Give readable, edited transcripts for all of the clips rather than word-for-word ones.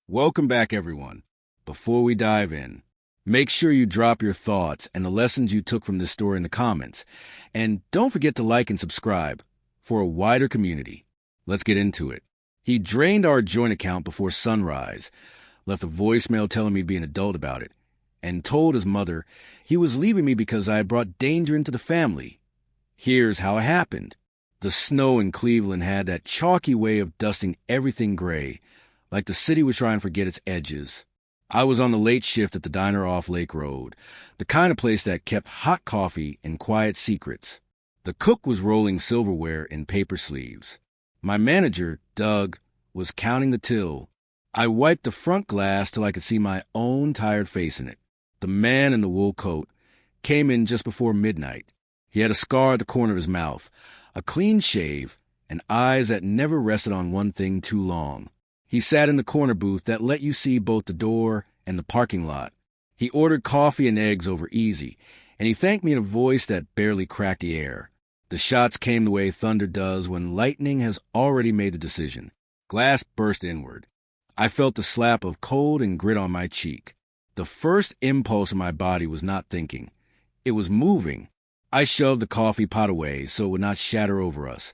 Welcome back, everyone. Before we dive in, make sure you drop your thoughts and the lessons you took from this story in the comments. And don't forget to like and subscribe for a wider community. Let's get into it. He drained our joint account before sunrise, left a voicemail telling me to be an adult about it, and told his mother he was leaving me because I had brought danger into the family. Here's how it happened. The snow in Cleveland had that chalky way of dusting everything gray, like the city was trying to forget its edges. I was on the late shift at the diner off Lake Road, the kind of place that kept hot coffee and quiet secrets. The cook was rolling silverware in paper sleeves. My manager, Doug, was counting the till. I wiped the front glass till I could see my own tired face in it. The man in the wool coat came in just before midnight. He had a scar at the corner of his mouth, a clean shave, and eyes that never rested on one thing too long. He sat in the corner booth that let you see both the door and the parking lot. He ordered coffee and eggs over easy, and he thanked me in a voice that barely cracked the air. The shots came the way thunder does when lightning has already made a decision. Glass burst inward. I felt the slap of cold and grit on my cheek. The first impulse of my body was not thinking. It was moving. I shoved the coffee pot away so it would not shatter over us,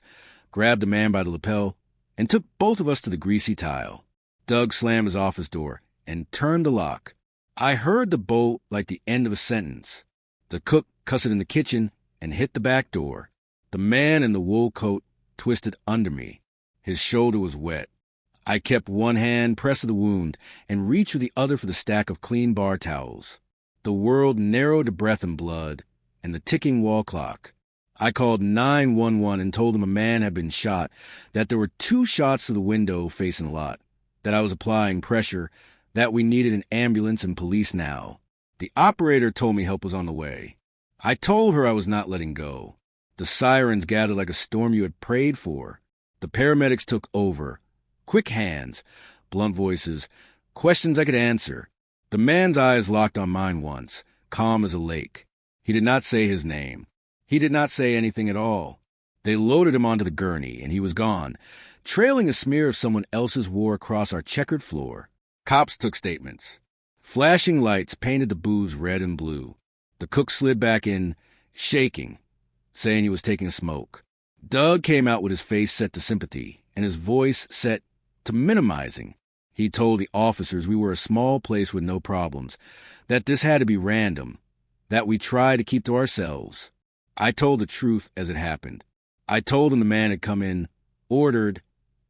grabbed the man by the lapel, and took both of us to the greasy tile. Doug slammed his office door and turned the lock. I heard the bolt like the end of a sentence. The cook cussed in the kitchen and hit the back door. The man in the wool coat twisted under me. His shoulder was wet. I kept one hand pressed to the wound and reached with the other for the stack of clean bar towels. The world narrowed to breath and blood and the ticking wall clock. I called 911 and told them a man had been shot, that there were 2 shots to the window facing the lot, that I was applying pressure, that we needed an ambulance and police now. The operator told me help was on the way. I told her I was not letting go. The sirens gathered like a storm you had prayed for. The paramedics took over. Quick hands, blunt voices, questions I could answer. The man's eyes locked on mine once, calm as a lake. He did not say his name. He did not say anything at all. They loaded him onto the gurney, and he was gone, trailing a smear of someone else's war across our checkered floor. Cops took statements. Flashing lights painted the booths red and blue. The cook slid back in, shaking, saying he was taking a smoke. Doug came out with his face set to sympathy, and his voice set to minimizing. He told the officers we were a small place with no problems, that this had to be random, that we tried to keep to ourselves. I told the truth as it happened. I told him the man had come in, ordered,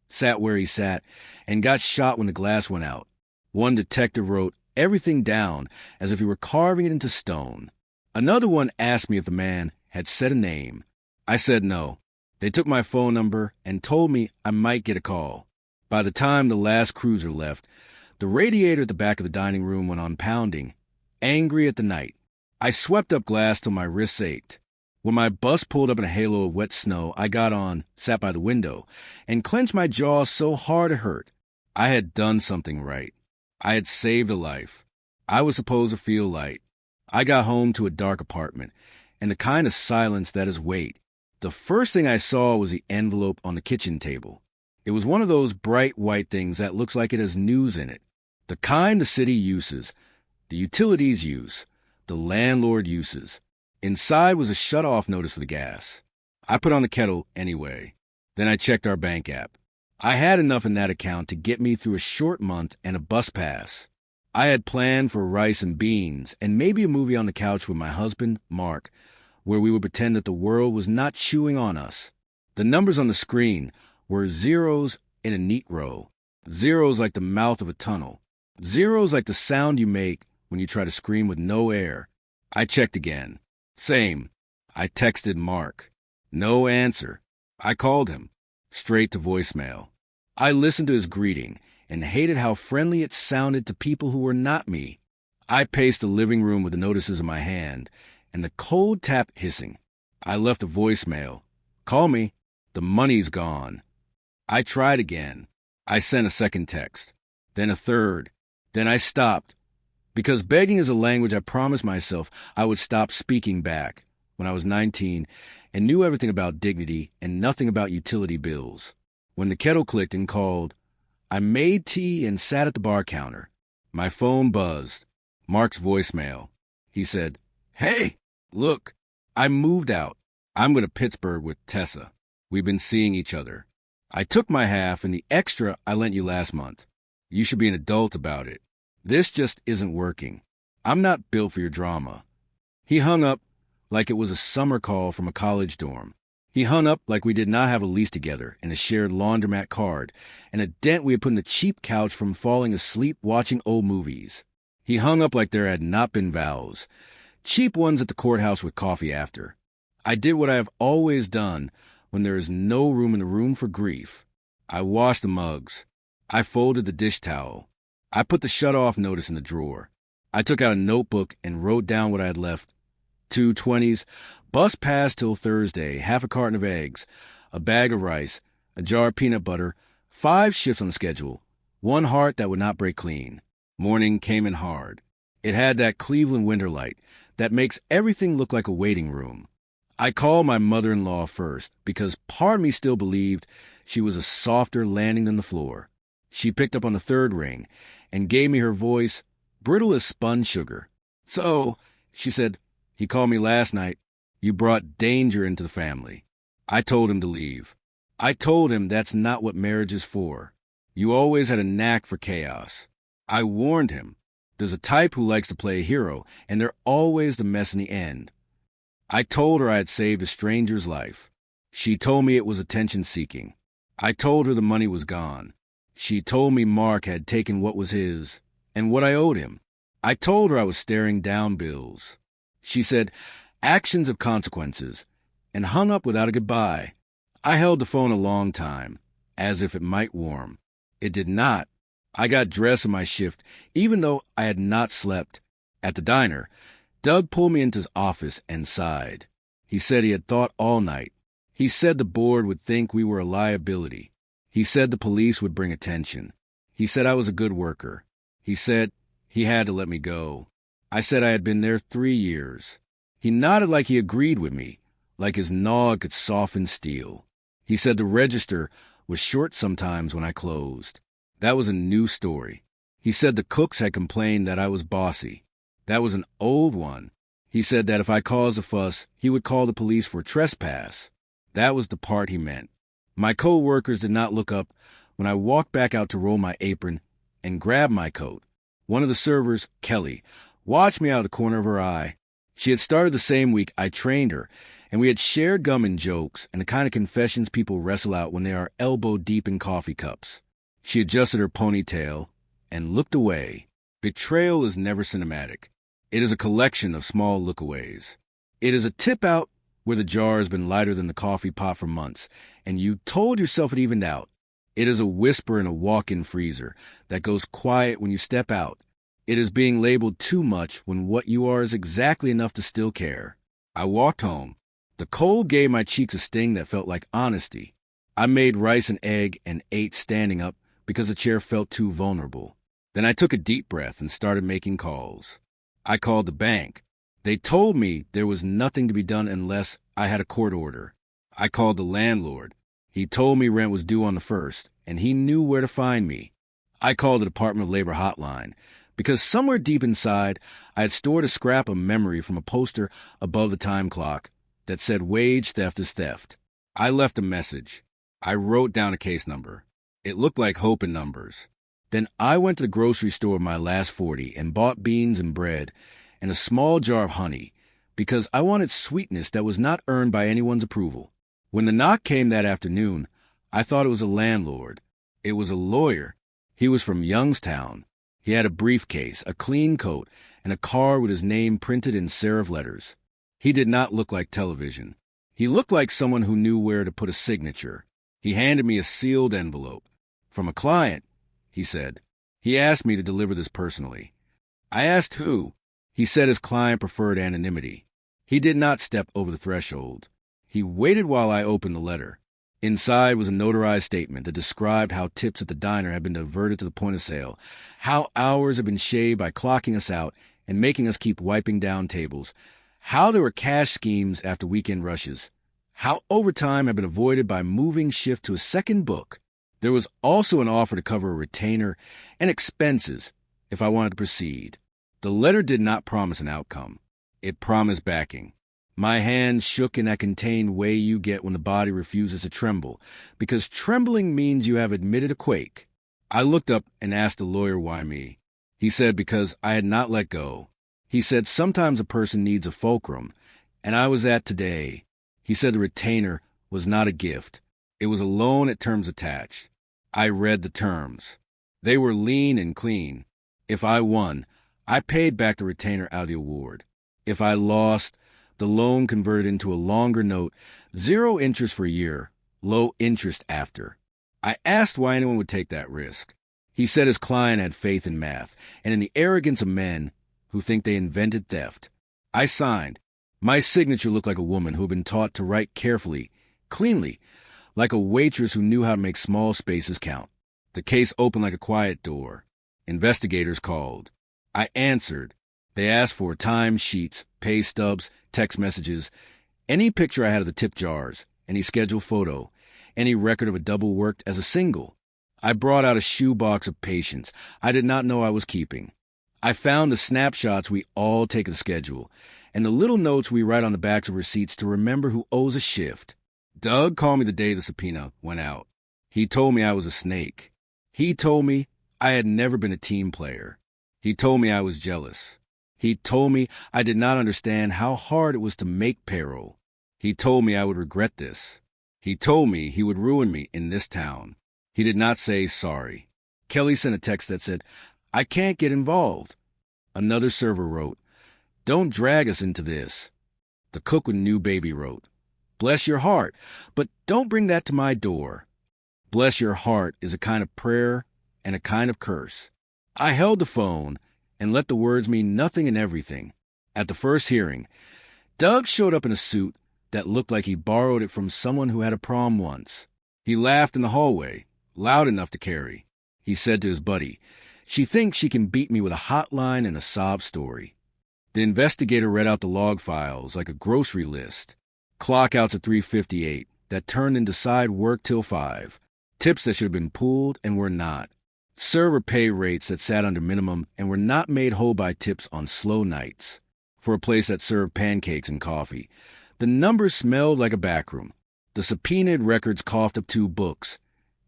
sat where he sat, and got shot when the glass went out. One detective wrote everything down as if he were carving it into stone. Another one asked me if the man had said a name. I said no. They took my phone number and told me I might get a call. By the time the last cruiser left, the radiator at the back of the dining room went on pounding, angry at the night. I swept up glass till my wrists ached. When my bus pulled up in a halo of wet snow, I got on, sat by the window, and clenched my jaw so hard it hurt. I had done something right. I had saved a life. I was supposed to feel light. I got home to a dark apartment, and the kind of silence that is weight. The first thing I saw was the envelope on the kitchen table. It was one of those bright white things that looks like it has news in it. The kind the city uses, the utilities use, the landlord uses. Inside was a shut-off notice for the gas. I put on the kettle anyway. Then I checked our bank app. I had enough in that account to get me through a short month and a bus pass. I had planned for rice and beans and maybe a movie on the couch with my husband, Mark, where we would pretend that the world was not chewing on us. The numbers on the screen were zeros in a neat row. Zeros like the mouth of a tunnel. Zeros like the sound you make when you try to scream with no air. I checked again. Same. I texted Mark. No answer. I called him. Straight to voicemail. I listened to his greeting and hated how friendly it sounded to people who were not me. I paced the living room with the notices in my hand and the cold tap hissing. I left a voicemail. Call me. The money's gone. I tried again. I sent a second text. Then a third. Then I stopped. Because begging is a language I promised myself I would stop speaking back when I was 19 and knew everything about dignity and nothing about utility bills. When the kettle clicked and called, I made tea and sat at the bar counter. My phone buzzed. Mark's voicemail. He said, "Hey, look, I moved out. I'm going to Pittsburgh with Tessa. We've been seeing each other. I took my half and the extra I lent you last month. You should be an adult about it. This just isn't working. I'm not built for your drama." He hung up like it was a summer call from a college dorm. He hung up like we did not have a lease together and a shared laundromat card and a dent we had put in the cheap couch from falling asleep watching old movies. He hung up like there had not been vows. Cheap ones at the courthouse with coffee after. I did what I have always done when there is no room in the room for grief. I washed the mugs. I folded the dish towel. I put the shut-off notice in the drawer. I took out a notebook and wrote down what I had left. 2 20s, bus pass till Thursday, half a carton of eggs, a bag of rice, a jar of peanut butter, 5 shifts on the schedule, 1 heart that would not break clean. Morning came in hard. It had that Cleveland winter light that makes everything look like a waiting room. I called my mother-in-law first because part of me still believed she was a softer landing than the floor. She picked up on the 3rd ring and gave me her voice, brittle as spun sugar. "So," she said, "he called me last night. You brought danger into the family." I told him to leave. I told him that's not what marriage is for. You always had a knack for chaos. I warned him. There's a type who likes to play a hero, and they're always the mess in the end. I told her I had saved a stranger's life. She told me it was attention-seeking. I told her the money was gone. She told me Mark had taken what was his and what I owed him. I told her I was staring down bills. She said, "Actions have consequences," and hung up without a goodbye. I held the phone a long time, as if it might warm. It did not. I got dressed in my shift, even though I had not slept. At the diner, Doug pulled me into his office and sighed. He said he had thought all night. He said the board would think we were a liability. He said the police would bring attention. He said I was a good worker. He said he had to let me go. I said I had been there 3 years. He nodded like he agreed with me, like his nod could soften steel. He said the register was short sometimes when I closed. That was a new story. He said the cooks had complained that I was bossy. That was an old one. He said that if I caused a fuss, he would call the police for trespass. That was the part he meant. My co-workers did not look up when I walked back out to roll my apron and grab my coat. One of the servers, Kelly, watched me out of the corner of her eye. She had started the same week I trained her, and we had shared gum and jokes and the kind of confessions people wrestle out when they are elbow deep in coffee cups. She adjusted her ponytail and looked away. Betrayal is never cinematic. It is a collection of small lookaways. It is a tip out where the jar has been lighter than the coffee pot for months, and you told yourself it evened out. It is a whisper in a walk-in freezer that goes quiet when you step out. It is being labeled too much when what you are is exactly enough to still care. I walked home. The cold gave my cheeks a sting that felt like honesty. I made rice and egg and ate standing up because the chair felt too vulnerable. Then I took a deep breath and started making calls. I called the bank. They told me there was nothing to be done unless I had a court order. I called the landlord. He told me rent was due on the 1st, and he knew where to find me. I called the Department of Labor hotline, because somewhere deep inside, I had stored a scrap of memory from a poster above the time clock that said wage theft is theft. I left a message. I wrote down a case number. It looked like hope in numbers. Then I went to the grocery store with my last 40 and bought beans and bread and a small jar of honey because I wanted sweetness that was not earned by anyone's approval. When the knock came that afternoon, I thought it was a landlord. It was a lawyer. He was from Youngstown. He had a briefcase, a clean coat, and a card with his name printed in serif letters. He did not look like television. He looked like someone who knew where to put a signature. He handed me a sealed envelope. "From a client," he said. He asked me to deliver this personally. I asked who. He said his client preferred anonymity. He did not step over the threshold. He waited while I opened the letter. Inside was a notarized statement that described how tips at the diner had been diverted to the point of sale, how hours had been shaved by clocking us out and making us keep wiping down tables, how there were cash schemes after weekend rushes, how overtime had been avoided by moving shift to a second book. There was also an offer to cover a retainer and expenses if I wanted to proceed. The letter did not promise an outcome. It promised backing. My hand shook in that contained way you get when the body refuses to tremble, because trembling means you have admitted a quake. I looked up and asked the lawyer why me. He said because I had not let go. He said sometimes a person needs a fulcrum, and I was at today. He said the retainer was not a gift. It was a loan at terms attached. I read the terms. They were lean and clean. If I won, I paid back the retainer out of the award. If I lost, the loan converted into a longer note, 0 interest for a year, low interest after. I asked why anyone would take that risk. He said his client had faith in math and in the arrogance of men who think they invented theft. I signed. My signature looked like a woman who had been taught to write carefully, cleanly, like a waitress who knew how to make small spaces count. The case opened like a quiet door. Investigators called. I answered. They asked for time sheets, pay stubs, text messages, any picture I had of the tip jars, any scheduled photo, any record of a double worked as a single. I brought out a shoebox of patience I did not know I was keeping. I found the snapshots we all take of the schedule, and the little notes we write on the backs of receipts to remember who owes a shift. Doug called me the day the subpoena went out. He told me I was a snake. He told me I had never been a team player. He told me I was jealous. He told me I did not understand how hard it was to make payroll. He told me I would regret this. He told me he would ruin me in this town. He did not say sorry. Kelly sent a text that said, "I can't get involved." Another server wrote, "Don't drag us into this." The cook with new baby wrote, "Bless your heart, but don't bring that to my door." Bless your heart is a kind of prayer and a kind of curse. I held the phone and let the words mean nothing and everything. At the first hearing, Doug showed up in a suit that looked like he borrowed it from someone who had a prom once. He laughed in the hallway, loud enough to carry. He said to his buddy, "She thinks she can beat me with a hotline and a sob story." The investigator read out the log files like a grocery list. Clock outs at 3:58 that turned into side work till 5. Tips that should have been pooled and were not. Server pay rates that sat under minimum and were not made whole by tips on slow nights. For a place that served pancakes and coffee, the numbers smelled like a backroom. The subpoenaed records coughed up 2 books,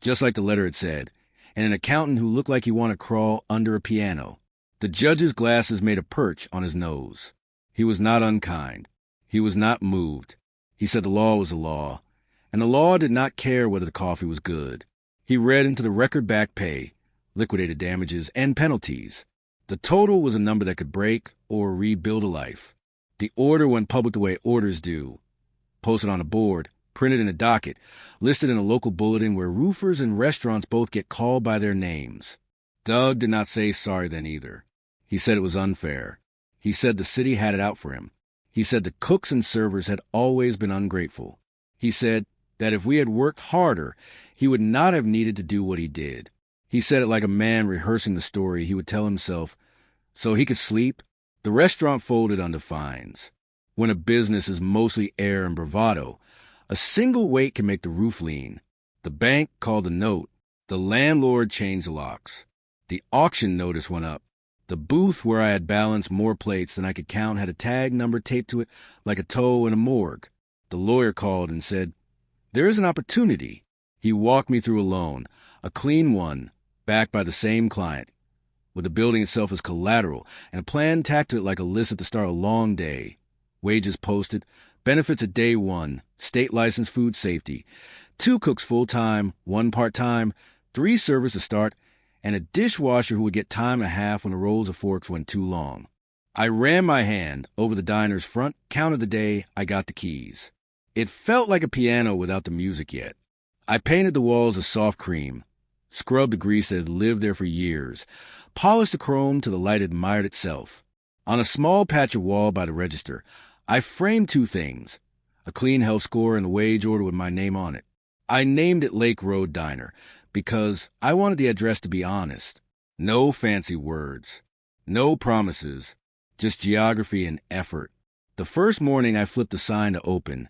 just like the letter had said, and an accountant who looked like he wanted to crawl under a piano. The judge's glasses made a perch on his nose. He was not unkind. He was not moved. He said the law was the law, and the law did not care whether the coffee was good. He read into the record back pay, liquidated damages, and penalties. The total was a number that could break or rebuild a life. The order went public the way orders do. Posted on a board, printed in a docket, listed in a local bulletin where roofers and restaurants both get called by their names. Doug did not say sorry then either. He said it was unfair. He said the city had it out for him. He said the cooks and servers had always been ungrateful. He said that if we had worked harder, he would not have needed to do what he did. He said it like a man rehearsing the story he would tell himself so he could sleep. The restaurant folded under fines. When a business is mostly air and bravado, a single weight can make the roof lean. The bank called a note. The landlord changed the locks. The auction notice went up. The booth where I had balanced more plates than I could count had a tag number taped to it like a toe in a morgue. The lawyer called and said, "There is an opportunity." He walked me through a loan, a clean one, backed by the same client, with the building itself as collateral, and a plan tacked to it like a list at the start of a long day. Wages posted, benefits at day 1, state license food safety, 2 cooks full-time, 1 part-time, 3 servers to start, and a dishwasher who would get time and a half when the rolls of forks went too long. I ran my hand over the diner's front, counted the day, I got the keys. It felt like a piano without the music yet. I painted the walls a soft cream, scrubbed the grease that had lived there for years, polished the chrome till the light admired itself. On a small patch of wall by the register, I framed 2 things, a clean health score and the wage order with my name on it. I named it Lake Road Diner because I wanted the address to be honest. No fancy words, no promises, just geography and effort. The first morning I flipped the sign to open.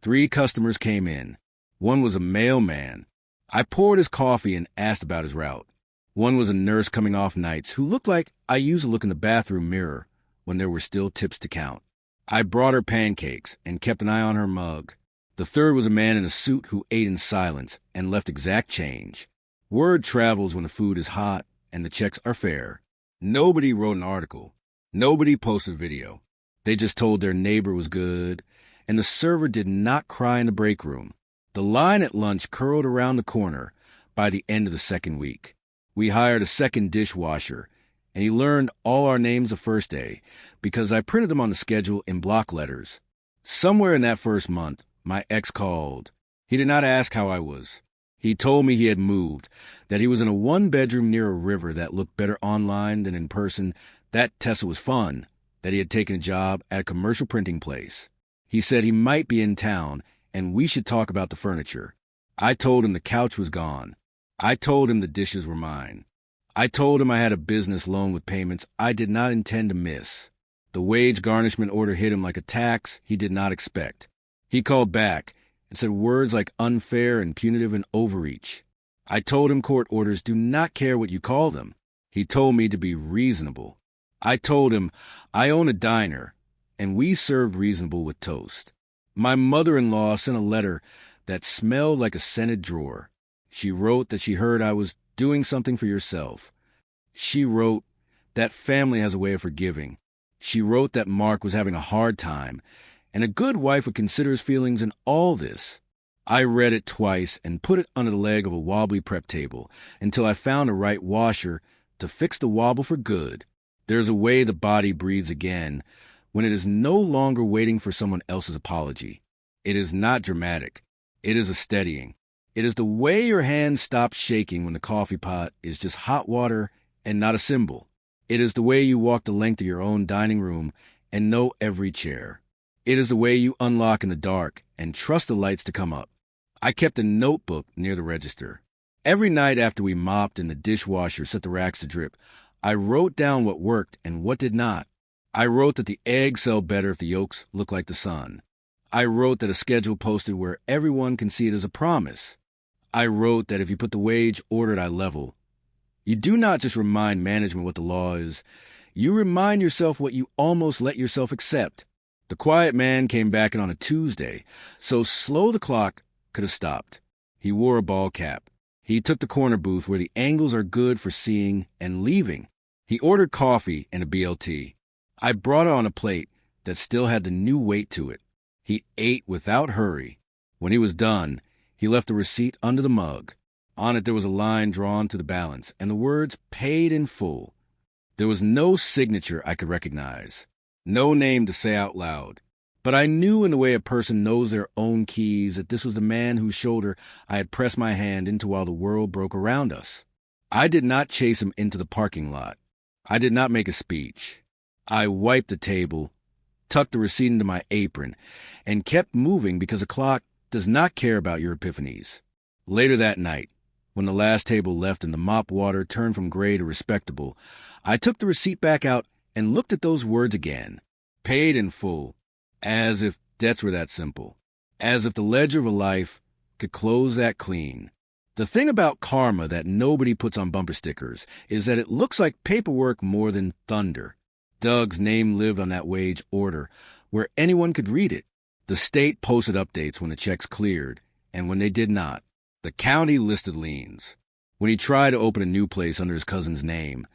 3 customers came in. One was a mailman. I poured his coffee and asked about his route. One was a nurse coming off nights who looked like I used to look in the bathroom mirror when there were still tips to count. I brought her pancakes and kept an eye on her mug. The third was a man in a suit who ate in silence and left exact change. Word travels when the food is hot and the checks are fair. Nobody wrote an article. Nobody posted a video. They just told their neighbor was good, and the server did not cry in the break room. The line at lunch curled around the corner by the end of the second week. We hired a second dishwasher, and he learned all our names the first day because I printed them on the schedule in block letters. Somewhere in that first month, my ex called. He did not ask how I was. He told me he had moved, that he was in a one-bedroom near a river that looked better online than in person, that Tessa was fun, that he had taken a job at a commercial printing place. He said he might be in town, and we should talk about the furniture. I told him the couch was gone. I told him the dishes were mine. I told him I had a business loan with payments I did not intend to miss. The wage garnishment order hit him like a tax he did not expect. He called back and said words like unfair and punitive and overreach. I told him court orders do not care what you call them. He told me to be reasonable. I told him I own a diner, and we served reasonable with toast. My mother-in-law sent a letter that smelled like a scented drawer. She wrote that she heard I was doing something for yourself. She wrote that family has a way of forgiving. She wrote that Mark was having a hard time, and a good wife would consider his feelings in all this. I read it twice and put it under the leg of a wobbly prep table until I found the right washer to fix the wobble for good. There's a way the body breathes again when it is no longer waiting for someone else's apology. It is not dramatic. It is a steadying. It is the way your hand stops shaking when the coffee pot is just hot water and not a symbol. It is the way you walk the length of your own dining room and know every chair. It is the way you unlock in the dark and trust the lights to come up. I kept a notebook near the register. Every night after we mopped and the dishwasher set the racks to drip, I wrote down what worked and what did not. I wrote that the eggs sell better if the yolks look like the sun. I wrote that a schedule posted where everyone can see it as a promise. I wrote that if you put the wage order at eye level, you do not just remind management what the law is, you remind yourself what you almost let yourself accept. The quiet man came back in on a Tuesday, so slow the clock could have stopped. He wore a ball cap. He took the corner booth where the angles are good for seeing and leaving. He ordered coffee and a BLT. I brought it on a plate that still had the new weight to it. He ate without hurry. When he was done, he left a receipt under the mug. On it there was a line drawn to the balance, and the words paid in full. There was no signature I could recognize, no name to say out loud. But I knew in the way a person knows their own keys that this was the man whose shoulder I had pressed my hand into while the world broke around us. I did not chase him into the parking lot. I did not make a speech. I wiped the table, tucked the receipt into my apron, and kept moving because a clock does not care about your epiphanies. Later that night, when the last table left and the mop water turned from gray to respectable, I took the receipt back out and looked at those words again. Paid in full, as if debts were that simple, as if the ledger of a life could close that clean. The thing about karma that nobody puts on bumper stickers is that it looks like paperwork more than thunder. Doug's name lived on that wage order, where anyone could read it. The state posted updates when the checks cleared, and when they did not. The county listed liens. When he tried to open a new place under his cousin's name,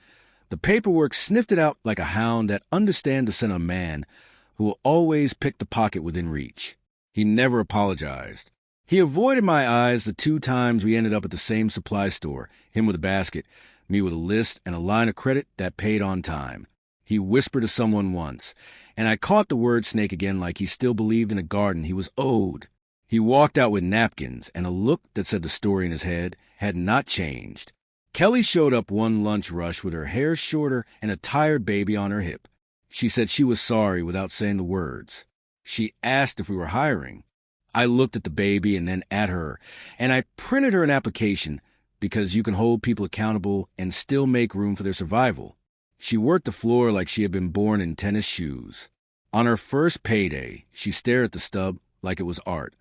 the paperwork sniffed it out like a hound that understands the scent of a man who will always pick the pocket within reach. He never apologized. He avoided my eyes the 2 times we ended up at the same supply store, him with a basket, me with a list and a line of credit that paid on time. He whispered to someone once, and I caught the word snake again like he still believed in a garden he was owed. He walked out with napkins and a look that said the story in his head had not changed. Kelly showed up one lunch rush with her hair shorter and a tired baby on her hip. She said she was sorry without saying the words. She asked if we were hiring. I looked at the baby and then at her, and I printed her an application because you can hold people accountable and still make room for their survival. She worked the floor like she had been born in tennis shoes. On her first payday, she stared at the stub like it was art.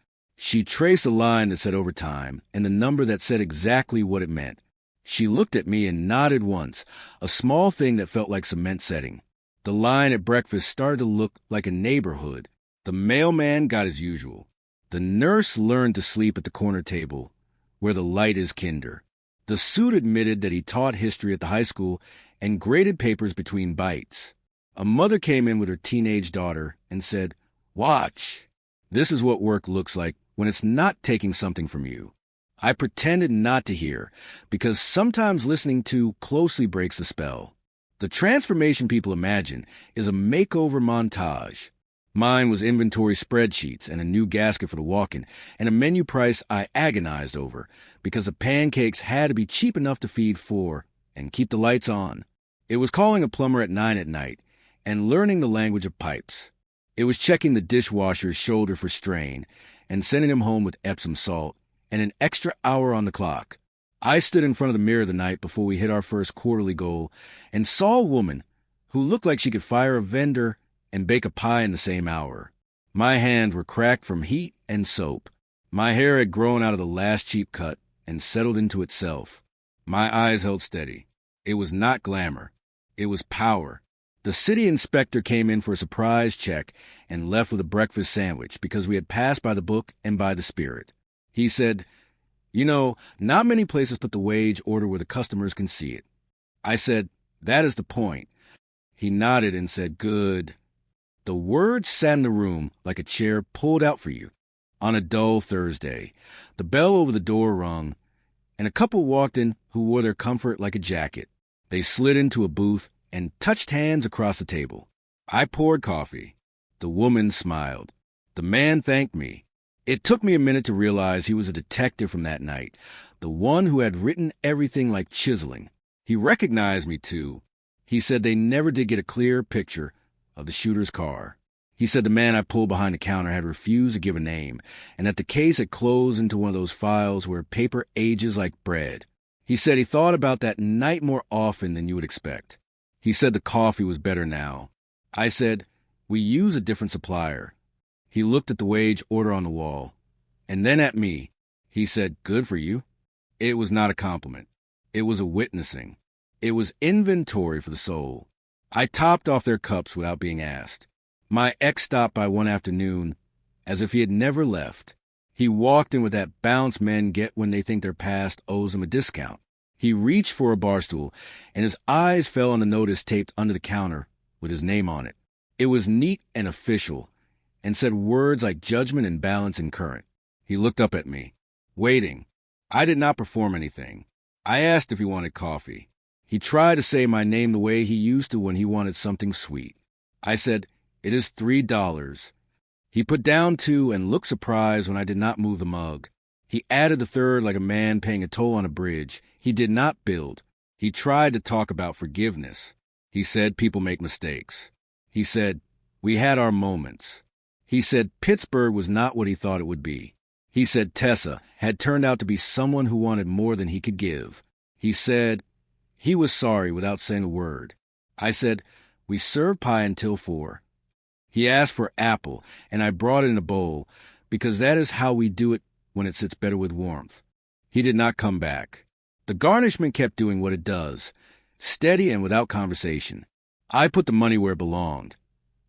She traced a line that said overtime and the number that said exactly what it meant. She looked at me and nodded once, a small thing that felt like cement setting. The line at breakfast started to look like a neighborhood. The mailman got his usual. The nurse learned to sleep at the corner table, where the light is kinder. The suit admitted that he taught history at the high school and graded papers between bites. A mother came in with her teenage daughter and said, "Watch. This is what work looks like when it's not taking something from you." I pretended not to hear, because sometimes listening too closely breaks the spell. The transformation people imagine is a makeover montage. Mine was inventory spreadsheets and a new gasket for the walk-in, and a menu price I agonized over, because the pancakes had to be cheap enough to feed four and keep the lights on. It was calling a plumber at 9 at night and learning the language of pipes. It was checking the dishwasher's shoulder for strain and sending him home with Epsom salt and an extra hour on the clock. I stood in front of the mirror the night before we hit our first quarterly goal and saw a woman who looked like she could fire a vendor and bake a pie in the same hour. My hands were cracked from heat and soap. My hair had grown out of the last cheap cut and settled into itself. My eyes held steady. It was not glamour. It was power. The city inspector came in for a surprise check and left with a breakfast sandwich because we had passed by the book and by the spirit. He said, "You know, not many places put the wage order where the customers can see it." I said, "That is the point." He nodded and said, "Good." The words sat in the room like a chair pulled out for you. On a dull Thursday, the bell over the door rung, and a couple walked in who wore their comfort like a jacket. They slid into a booth and touched hands across the table. I poured coffee. The woman smiled. The man thanked me. It took me a minute to realize he was a detective from that night, the one who had written everything like chiseling. He recognized me, too. He said they never did get a clear picture of the shooter's car. He said the man I pulled behind the counter had refused to give a name, and that the case had closed into one of those files where paper ages like bread. He said he thought about that night more often than you would expect. He said the coffee was better now. I said, "We use a different supplier." He looked at the wage order on the wall, and then at me. He said, "Good for you." It was not a compliment. It was a witnessing. It was inventory for the soul. I topped off their cups without being asked. My ex stopped by one afternoon as if he had never left. He walked in with that bounce men get when they think their past owes them a discount. He reached for a bar stool, and his eyes fell on the notice taped under the counter with his name on it. It was neat and official, and said words like judgment and balance and current. He looked up at me, waiting. I did not perform anything. I asked if he wanted coffee. He tried to say my name the way he used to when he wanted something sweet. I said, "It is $3. He put down 2 and looked surprised when I did not move the mug. He added the third like a man paying a toll on a bridge. He did not build. He tried to talk about forgiveness. He said people make mistakes. He said, we had our moments. He said Pittsburgh was not what he thought it would be. He said Tessa had turned out to be someone who wanted more than he could give. He said he was sorry without saying a word. I said, we served pie until 4. He asked for apple, and I brought it in a bowl, because that is how we do it when it sits better with warmth. He did not come back. The garnishment kept doing what it does, steady and without conversation. I put the money where it belonged,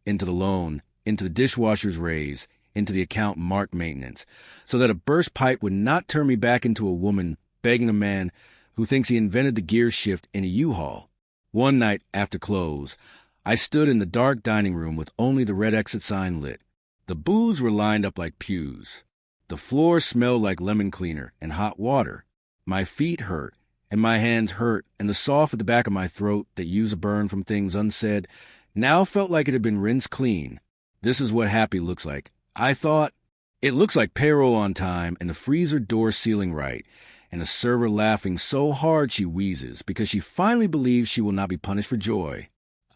into the loan, into the dishwasher's raise, into the account marked maintenance, so that a burst pipe would not turn me back into a woman begging a man who thinks he invented the gear shift in a U-Haul. One night after close, I stood in the dark dining room with only the red exit sign lit. The booths were lined up like pews. The floor smelled like lemon cleaner and hot water. My feet hurt, and my hands hurt, and the soft at the back of my throat that used a burn from things unsaid now felt like it had been rinsed clean. This is what happy looks like. I thought, it looks like payroll on time and the freezer door sealing right, and a server laughing so hard she wheezes because she finally believes she will not be punished for joy.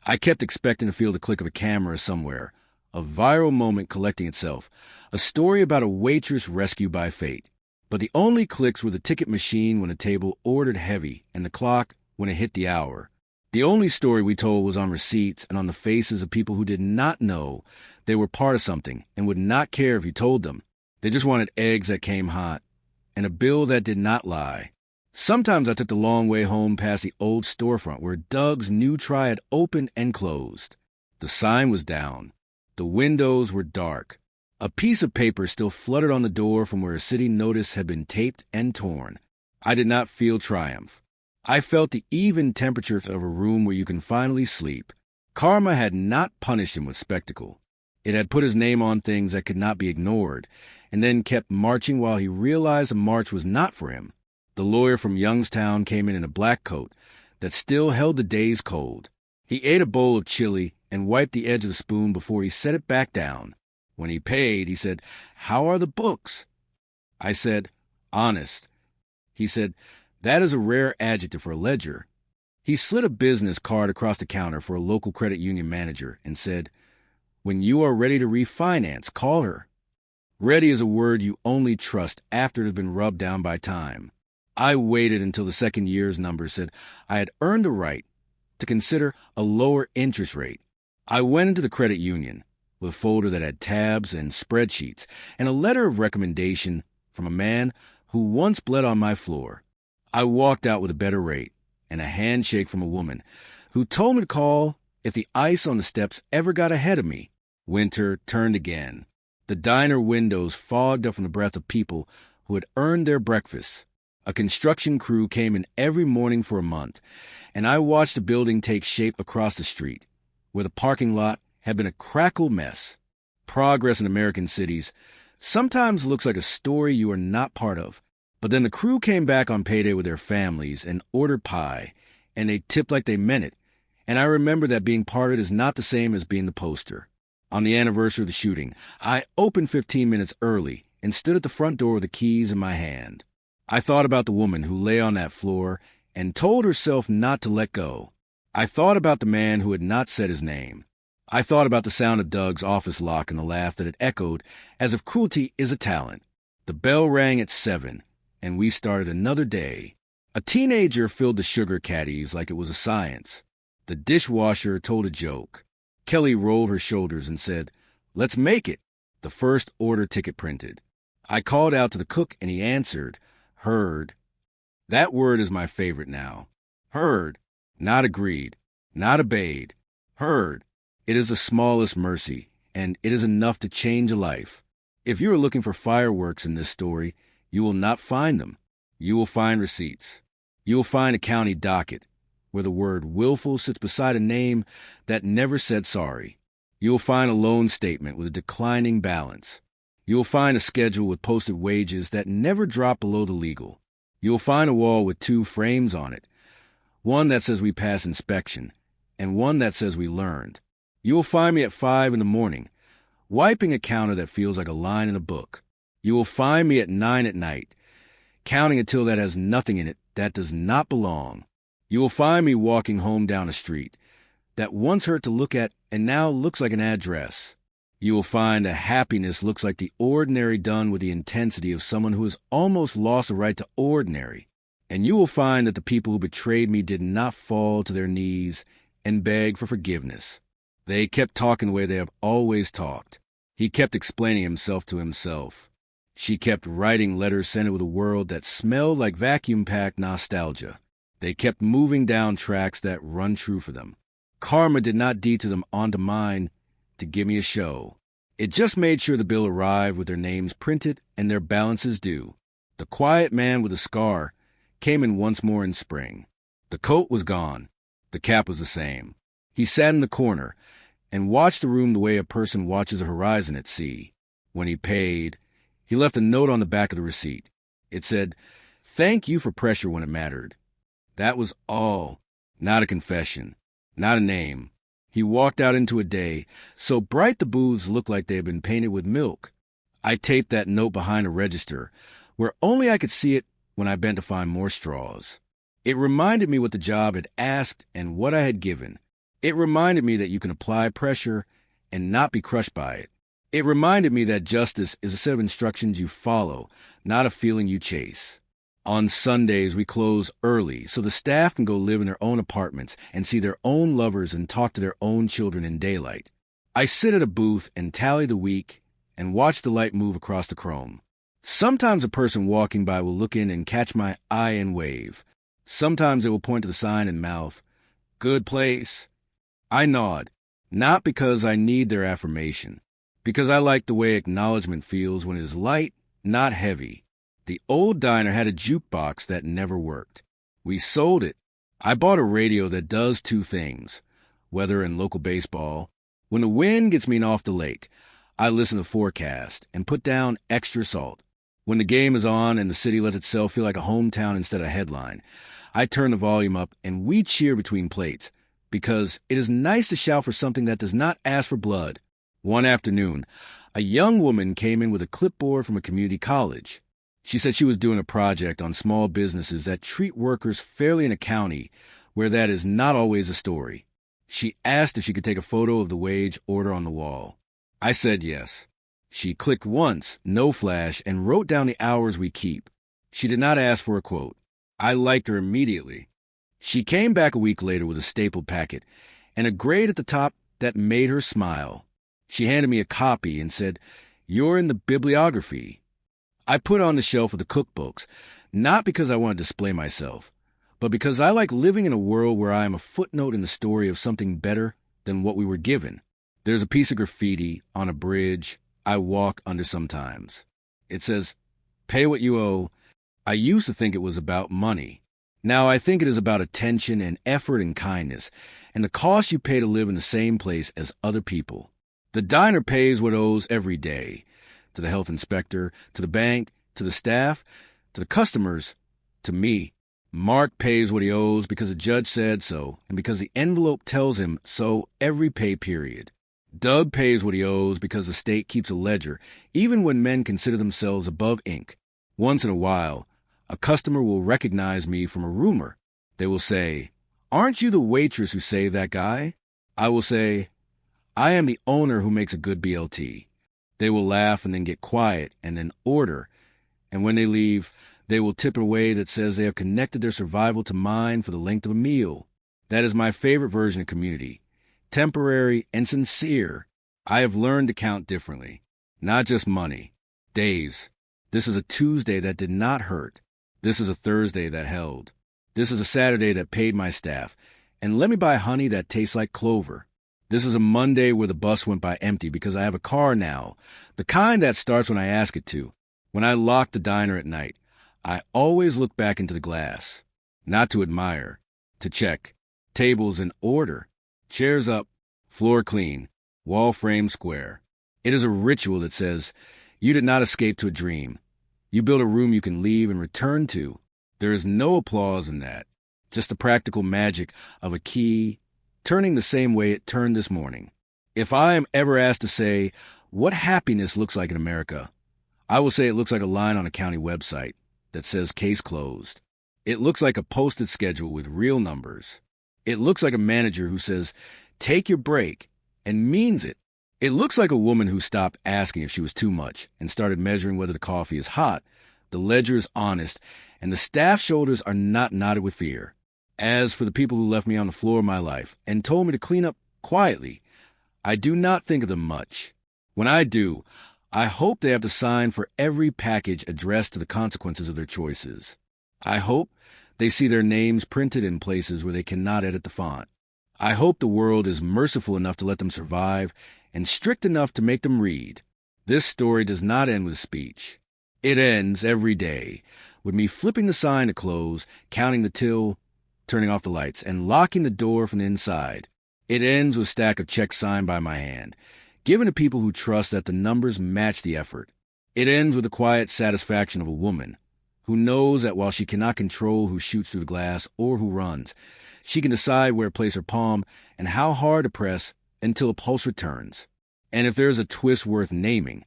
I kept expecting to feel the click of a camera somewhere, a viral moment collecting itself, a story about a waitress rescued by fate. But the only clicks were the ticket machine when the table ordered heavy and the clock when it hit the hour. The only story we told was on receipts and on the faces of people who did not know they were part of something and would not care if you told them. They just wanted eggs that came hot and a bill that did not lie. Sometimes I took the long way home past the old storefront where Doug's new try had opened and closed. The sign was down. The windows were dark. A piece of paper still fluttered on the door from where a city notice had been taped and torn. I did not feel triumph. I felt the even temperature of a room where you can finally sleep. Karma had not punished him with spectacle. It had put his name on things that could not be ignored, and then kept marching while he realized the march was not for him. The lawyer from Youngstown came in a black coat that still held the day's cold. He ate a bowl of chili and wiped the edge of the spoon before he set it back down. When he paid, he said, "How are the books?" I said, "Honest." He said, "That is a rare adjective for a ledger." He slid a business card across the counter for a local credit union manager and said, "When you are ready to refinance, call her." Ready is a word you only trust after it has been rubbed down by time. I waited until the second year's number said I had earned the right to consider a lower interest rate. I went into the credit union with a folder that had tabs and spreadsheets and a letter of recommendation from a man who once bled on my floor. I walked out with a better rate and a handshake from a woman who told me to call if the ice on the steps ever got ahead of me. Winter turned again. The diner windows fogged up from the breath of people who had earned their breakfasts. A construction crew came in every morning for a month, and I watched the building take shape across the street, where the parking lot had been a crackled mess. Progress in American cities sometimes looks like a story you are not part of. But then the crew came back on payday with their families and ordered pie, and they tipped like they meant it. And I remember that being part of it is not the same as being the poster. On the anniversary of the shooting, I opened 15 minutes early and stood at the front door with the keys in my hand. I thought about the woman who lay on that floor and told herself not to let go. I thought about the man who had not said his name. I thought about the sound of Doug's office lock and the laugh that had echoed as if cruelty is a talent. The bell rang at 7, and we started another day. A teenager filled the sugar caddies like it was a science. The dishwasher told a joke. Kelly rolled her shoulders and said, "Let's make it." The first order ticket printed. I called out to the cook, and he answered, "Heard." That word is my favorite now. Heard. Not agreed. Not obeyed. Heard. It is the smallest mercy, and it is enough to change a life. If you are looking for fireworks in this story, you will not find them. You will find receipts. You will find a county docket where the word willful sits beside a name that never said sorry. You will find a loan statement with a declining balance. You will find a schedule with posted wages that never drop below the legal. You will find a wall with 2 frames on it, one that says we passed inspection, and one that says we learned. You will find me at 5 in the morning, wiping a counter that feels like a line in a book. You will find me at 9 at night, counting until that has nothing in it that does not belong. You will find me walking home down a street that once hurt to look at and now looks like an address. You will find a happiness looks like the ordinary done with the intensity of someone who has almost lost the right to ordinary. And you will find that the people who betrayed me did not fall to their knees and beg for forgiveness. They kept talking the way they have always talked. He kept explaining himself to himself. She kept writing letters scented with a world that smelled like vacuum-packed nostalgia. They kept moving down tracks that run true for them. Karma did not detour them onto mine to give me a show. It just made sure the bill arrived with their names printed and their balances due. The quiet man with a scar came in once more in spring. The coat was gone. The cap was the same. He sat in the corner and watched the room the way a person watches a horizon at sea. When he paid, he left a note on the back of the receipt. It said, "Thank you for pressure when it mattered." That was all. Not a confession. Not a name. He walked out into a day so bright the booths looked like they had been painted with milk. I taped that note behind a register, where only I could see it when I bent to find more straws. It reminded me what the job had asked and what I had given. It reminded me that you can apply pressure and not be crushed by it. It reminded me that justice is a set of instructions you follow, not a feeling you chase. On Sundays, we close early so the staff can go live in their own apartments and see their own lovers and talk to their own children in daylight. I sit at a booth and tally the week and watch the light move across the chrome. Sometimes a person walking by will look in and catch my eye and wave. Sometimes they will point to the sign and mouth, "Good place." I nod, not because I need their affirmation, because I like the way acknowledgement feels when it is light, not heavy. The old diner had a jukebox that never worked. We sold it. I bought a radio that does two things: weather and local baseball. When the wind gets me off the lake, I listen to forecast and put down extra salt. When the game is on and the city lets itself feel like a hometown instead of a headline, I turn the volume up and we cheer between plates, because it is nice to shout for something that does not ask for blood. One afternoon, a young woman came in with a clipboard from a community college. She said she was doing a project on small businesses that treat workers fairly in a county where that is not always a story. She asked if she could take a photo of the wage order on the wall. I said yes. She clicked once, no flash, and wrote down the hours we keep. She did not ask for a quote. I liked her immediately. She came back a week later with a stapled packet and a grade at the top that made her smile. She handed me a copy and said, "You're in the bibliography." I put on the shelf of the cookbooks, not because I want to display myself, but because I like living in a world where I am a footnote in the story of something better than what we were given. There's a piece of graffiti on a bridge I walk under sometimes. It says, "Pay what you owe." I used to think it was about money. Now I think it is about attention and effort and kindness, and the cost you pay to live in the same place as other people. The diner pays what it owes every day, to the health inspector, to the bank, to the staff, to the customers, to me. Mark pays what he owes because the judge said so, and because the envelope tells him so every pay period. Doug pays what he owes because the state keeps a ledger, even when men consider themselves above ink. Once in a while, a customer will recognize me from a rumor. They will say, "Aren't you the waitress who saved that guy?" I will say, "I am the owner who makes a good BLT." They will laugh and then get quiet and then order. And when they leave, they will tip in a way that says they have connected their survival to mine for the length of a meal. That is my favorite version of community. Temporary and sincere. I have learned to count differently. Not just money. Days. This is a Tuesday that did not hurt. This is a Thursday that held. This is a Saturday that paid my staff. And let me buy honey that tastes like clover. This is a Monday where the bus went by empty because I have a car now. The kind that starts when I ask it to. When I lock the diner at night, I always look back into the glass. Not to admire. To check. Tables in order. Chairs up. Floor clean. Wall frame square. It is a ritual that says, you did not escape to a dream. You built a room you can leave and return to. There is no applause in that. Just the practical magic of a key turning the same way it turned this morning. If I am ever asked to say what happiness looks like in America, I will say it looks like a line on a county website that says case closed. It looks like a posted schedule with real numbers. It looks like a manager who says, "Take your break," and means it. It looks like a woman who stopped asking if she was too much and started measuring whether the coffee is hot. The ledger is honest, and the staff shoulders are not knotted with fear. As for the people who left me on the floor of my life and told me to clean up quietly, I do not think of them much. When I do, I hope they have to sign for every package addressed to the consequences of their choices. I hope they see their names printed in places where they cannot edit the font. I hope the world is merciful enough to let them survive and strict enough to make them read. This story does not end with speech. It ends every day with me flipping the sign to close, counting the till, turning off the lights, and locking the door from the inside. It ends with a stack of checks signed by my hand, given to people who trust that the numbers match the effort. It ends with the quiet satisfaction of a woman who knows that while she cannot control who shoots through the glass or who runs, she can decide where to place her palm and how hard to press until a pulse returns. And if there is a twist worth naming,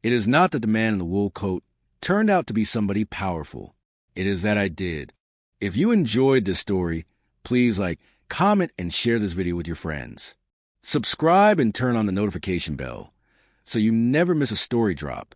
it is not that the man in the wool coat turned out to be somebody powerful. It is that I did. If you enjoyed this story, please comment, and share this video with your friends. Subscribe and turn on the notification bell so you never miss a story drop.